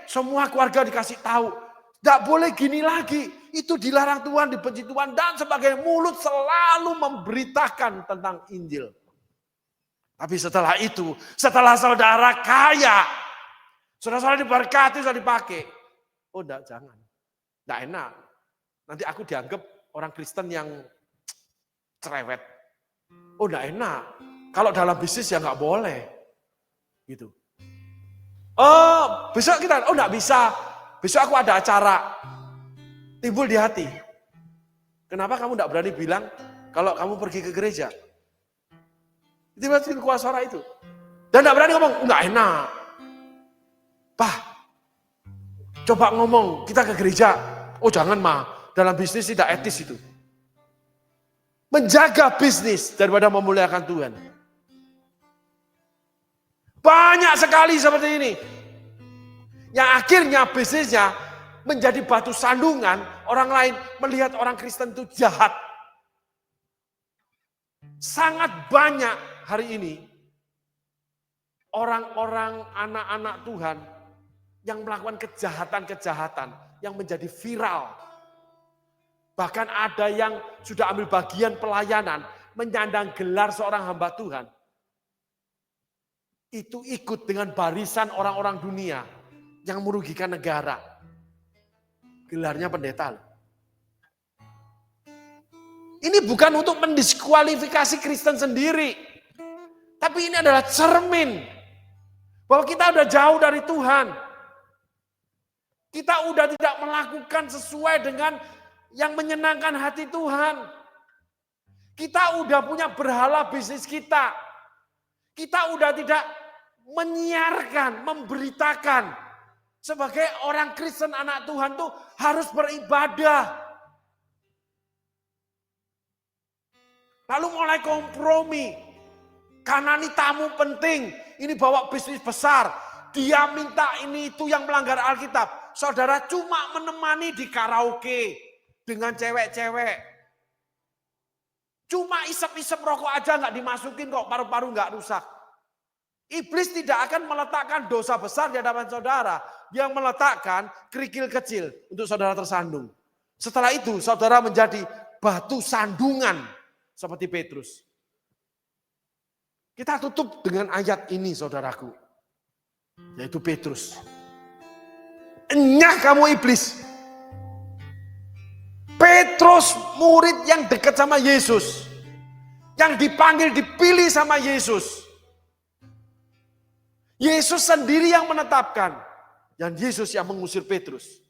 semua keluarga dikasih tahu. Tidak boleh gini lagi. Itu dilarang Tuhan, dibenci Tuhan. Dan sebagai mulut selalu memberitakan tentang Injil. Tapi setelah itu, setelah saudara kaya. Saudara diberkati, sudah dipakai. Oh enggak, jangan. Enggak enak. Nanti aku dianggap orang Kristen yang cerewet. Oh enggak enak. Kalau dalam bisnis ya enggak boleh. Gitu. Oh, besok kita, oh enggak bisa. Besok aku ada acara. Timbul di hati. Kenapa kamu enggak berani bilang kalau kamu pergi ke gereja? Tiba-tiba keluar suara itu. Dan enggak berani ngomong, enggak enak. Pak, coba ngomong, kita ke gereja. Oh jangan mah, dalam bisnis tidak etis itu. Menjaga bisnis daripada memuliakan Tuhan. Banyak sekali seperti ini. Yang akhirnya bisnisnya menjadi batu sandungan, orang lain melihat orang Kristen itu jahat. Sangat banyak hari ini orang-orang anak-anak Tuhan yang melakukan kejahatan-kejahatan yang menjadi viral. Bahkan ada yang sudah ambil bagian pelayanan, menyandang gelar seorang hamba Tuhan. Itu ikut dengan barisan orang-orang dunia yang merugikan negara. Gelarnya pendeta. Ini bukan untuk mendiskualifikasi Kristen sendiri. Tapi ini adalah cermin. Bahwa kita udah jauh dari Tuhan. Kita udah tidak melakukan sesuai dengan yang menyenangkan hati Tuhan. Kita udah punya berhala bisnis kita. Kita udah tidak menyiarkan, memberitakan. Sebagai orang Kristen anak Tuhan tuh harus beribadah. Lalu mulai kompromi. Karena ini tamu penting. Ini bawa bisnis besar. Dia minta ini itu yang melanggar Alkitab. Saudara cuma menemani di karaoke. Dengan cewek-cewek. Cuma isep-isep rokok aja nggak dimasukin kok. Paru-paru nggak rusak. Iblis tidak akan meletakkan dosa besar di hadapan saudara. Dia meletakkan kerikil kecil untuk saudara tersandung. Setelah itu saudara menjadi batu sandungan seperti Petrus. Kita tutup dengan ayat ini saudaraku. Yaitu Petrus. Enyah kamu iblis. Petrus murid yang dekat sama Yesus. Yang dipanggil, dipilih sama Yesus. Yesus sendiri yang menetapkan. Dan Yesus yang mengusir Petrus.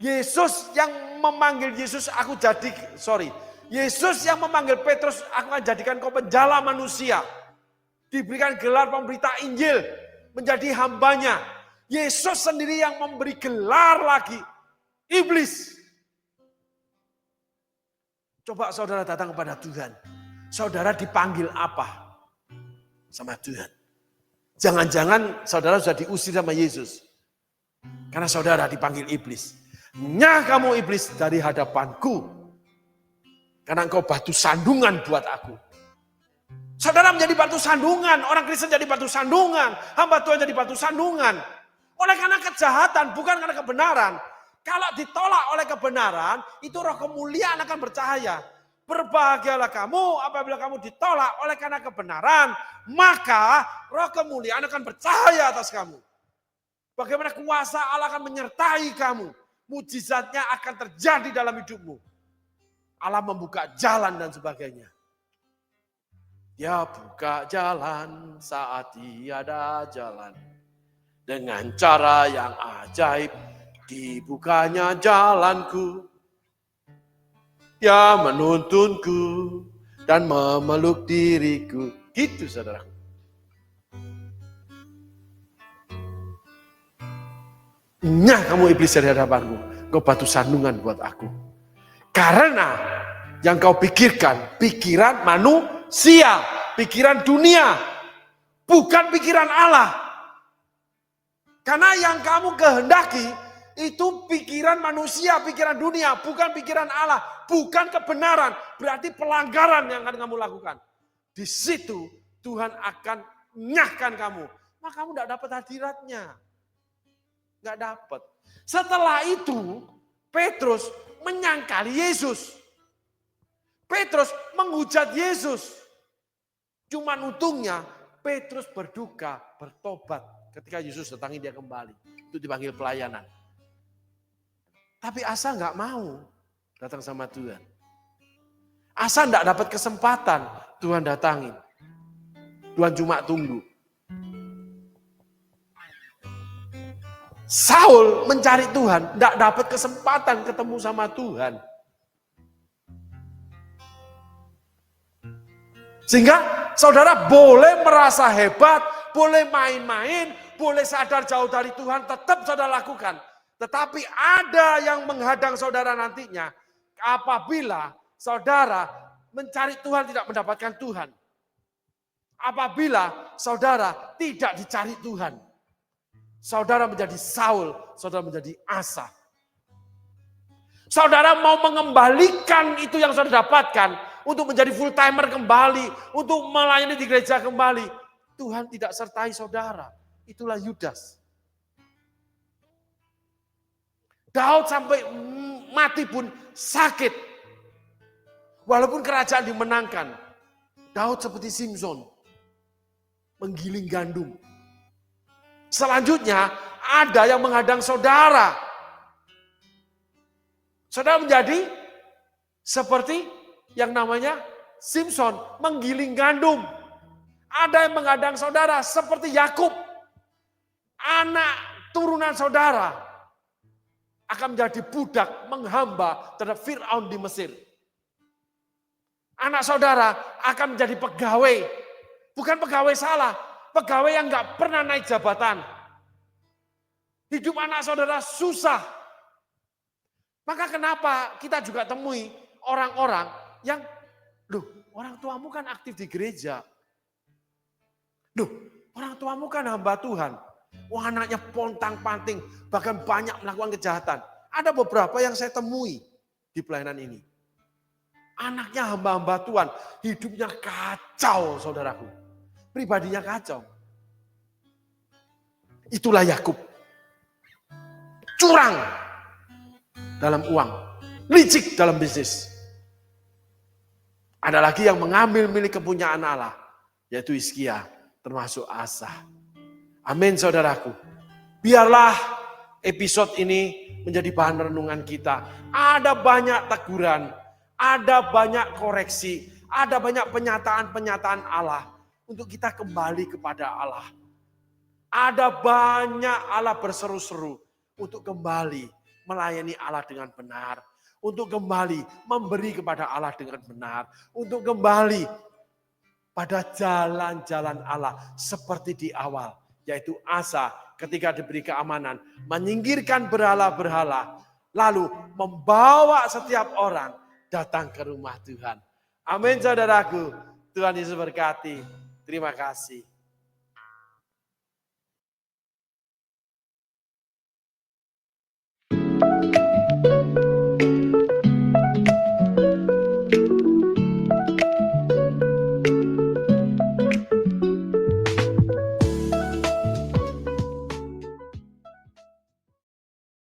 Yesus yang memanggil Yesus, Yesus yang memanggil Petrus, aku akan jadikan kau penjala manusia. Diberikan gelar pemberita Injil. Menjadi hambanya. Yesus sendiri yang memberi gelar lagi. Iblis. Coba saudara datang kepada Tuhan. Saudara dipanggil apa? Sama Tuhan. Jangan-jangan saudara sudah diusir sama Yesus. Karena saudara dipanggil iblis. Nyah kamu iblis dari hadapanku. Karena engkau batu sandungan buat aku. Saudara menjadi batu sandungan. Orang Kristen jadi batu sandungan. Hamba Tuhan jadi batu sandungan. Oleh karena kejahatan, bukan karena kebenaran. Kalau ditolak oleh kebenaran, itu roh kemuliaan akan bercahaya. Berbahagialah kamu apabila kamu ditolak oleh karena kebenaran, maka roh kemuliaan akan bercahaya atas kamu. Bagaimana kuasa Allah akan menyertai kamu. Mujizatnya akan terjadi dalam hidupmu. Allah membuka jalan dan sebagainya. Dia buka jalan saat tiada jalan. Dengan cara yang ajaib dibukanya jalanku. Dia menuntunku dan memeluk diriku. Gitu saudara. Nyah kamu iblis dari hadapanku, kau batu sandungan buat aku. Karena yang kau pikirkan, pikiran manusia, pikiran dunia, bukan pikiran Allah. Karena yang kamu kehendaki, itu pikiran manusia, pikiran dunia, bukan pikiran Allah, bukan kebenaran. Berarti pelanggaran yang akan kamu lakukan. Di situ Tuhan akan nyahkan kamu. Maka kamu tidak dapat hadiratnya. Nggak dapat. Setelah itu, Petrus menyangkali Yesus. Petrus menghujat Yesus. Cuman untungnya, Petrus berduka, bertobat ketika Yesus datangi dia kembali. Itu dipanggil pelayanan. Tapi Asa nggak mau datang sama Tuhan. Asa nggak dapat kesempatan Tuhan datangin. Tuhan cuma tunggu. Saul mencari Tuhan, tidak dapat kesempatan ketemu sama Tuhan. Sehingga saudara boleh merasa hebat, boleh main-main, boleh sadar jauh dari Tuhan, tetap saudara lakukan. Tetapi ada yang menghadang saudara nantinya, apabila saudara mencari Tuhan tidak mendapatkan Tuhan. Apabila saudara tidak dicari Tuhan. Saudara menjadi Saul, saudara menjadi Asa. Saudara mau mengembalikan itu yang saudara dapatkan untuk menjadi full timer kembali, untuk melayani di gereja kembali. Tuhan tidak sertai saudara. Itulah Yudas. Daud sampai mati pun sakit. Walaupun kerajaan dimenangkan. Daud seperti Simson. Menggiling gandum. Selanjutnya ada yang menghadang saudara. Saudara menjadi seperti yang namanya Simson menggiling gandum. Ada yang menghadang saudara seperti Yakub. Anak turunan saudara akan menjadi budak menghamba terhadap Fir'aun di Mesir. Anak saudara akan menjadi pegawai. Bukan pegawai salah. Pegawai yang gak pernah naik jabatan. Hidup anak saudara susah. Maka kenapa kita juga temui orang-orang yang, orang tuamu kan aktif di gereja. Orang tuamu kan hamba Tuhan. Wah, anaknya pontang-panting, bahkan banyak melakukan kejahatan. Ada beberapa yang saya temui di pelayanan ini. Anaknya hamba-hamba Tuhan, hidupnya kacau saudaraku. Pribadinya kacau. Itulah Yakub. Curang dalam uang, licik dalam bisnis. Ada lagi yang mengambil milik kepunyaan Allah, yaitu Hizkia, termasuk Asa. Amin saudaraku. Biarlah episode ini menjadi bahan renungan kita. Ada banyak teguran, ada banyak koreksi, ada banyak penyataan-penyataan Allah untuk kita kembali kepada Allah. Ada banyak Allah berseru-seru untuk kembali melayani Allah dengan benar. Untuk kembali memberi kepada Allah dengan benar. Untuk kembali pada jalan-jalan Allah seperti di awal. Yaitu Asa ketika diberi keamanan. Menyingkirkan berhala-berhala. Lalu membawa setiap orang datang ke rumah Tuhan. Amin saudaraku. Tuhan Yesus berkati. Terima kasih.